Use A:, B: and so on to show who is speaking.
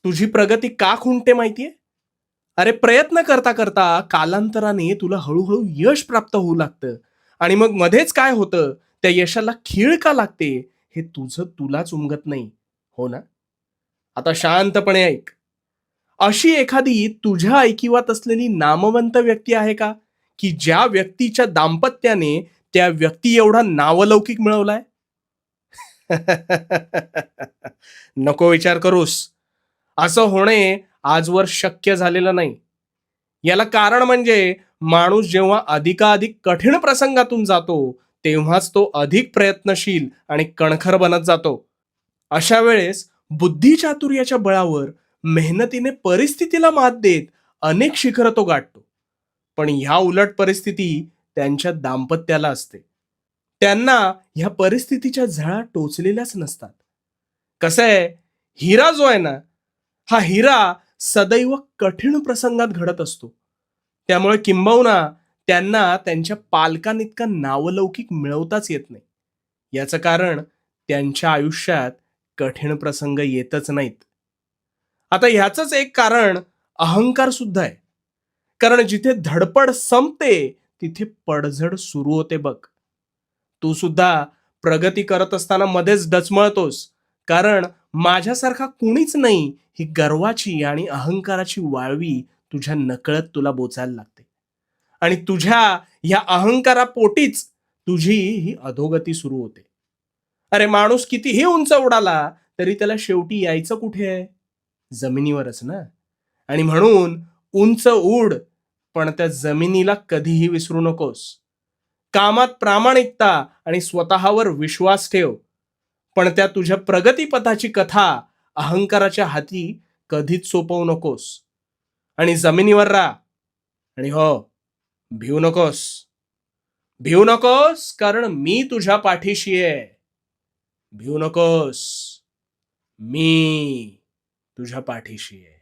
A: तुझी प्रगती का खुंटते माहितीये? अरे प्रयत्न करता करता कालांतराने तुला हळूहळू यश प्राप्त होऊ लागतं आणि मग मध्येच काय होतं, त्या यशाला खीळ का लागते हे तुझं तुलाच उमगत नाही. हो ना? आता शांतपणे ऐक. अशी एखादी तुझ्या ऐकिवात असलेली नामवंत व्यक्ती आहे का, की ज्या व्यक्तीच्या दाम्पत्याने त्या व्यक्ती एवढा नावलौकिक मिळवलाय? नको विचार करूस. असं होणे आजवर शक्य झालेलं नाही. याला कारण म्हणजे माणूस जेव्हा अधिकाधिक कठीण प्रसंगातून जातो, तेव्हाच तो अधिक प्रयत्नशील आणि कणखर बनत जातो. अशा वेळेस बुद्धिचातुर्याच्या बळावर मेहनतीने परिस्थितीला मात देत अनेक शिखरं तो गाठतो. पण ह्या उलट परिस्थिती त्यांच्या दाम्पत्याला असते. त्यांना ह्या परिस्थितीच्या झळा टोचलेल्याच नसतात. कसं आहे, हिरा जो आहे ना, हा हिरा सदैव कठीण प्रसंगात घडत असतो. त्यामुळे किंबहुना त्यांना त्यांच्या पालकांइतका नावलौकिक मिळवताच येत नाही. याचं कारण त्यांच्या आयुष्यात कठीण प्रसंग येतच नाहीत. आता ह्याचंच एक कारण अहंकार सुद्धा आहे. कारण जिथे धडपड संपते, तिथे पडझड सुरू होते बघ. तू सुद्धा प्रगती करत असताना मध्येच डचमळतोस. कारण माझ्यासारखा कुणीच नाही ही गर्वाची आणि अहंकाराची वाळवी तुझ्या नकळत तुला बोचायला लागते. आणि तुझ्या ह्या अहंकारापोटीच तुझी ही अधोगती सुरू होते. अरे माणूस कितीही उंच उडाला तरी त्याला शेवटी यायचं कुठे आहे? जमिनीवरच ना. आणि म्हणून उंच उड, पण त्या जमिनीला कधीही विसरू नकोस. कामात प्रामाणिकता आणि स्वतःवर विश्वास ठेव. पण त्या तुझ्या प्रगतीपथाची कथा अहंकाराच्या हाती कधीच सोपवू नकोस. आणि जमिनीवर राहा. आणि हो, भिवू नकोस. भिवू नकोस, कारण मी तुझ्या पाठीशी आहे. भिवू नकोस. मी तुझ्या पाठीशी आहे.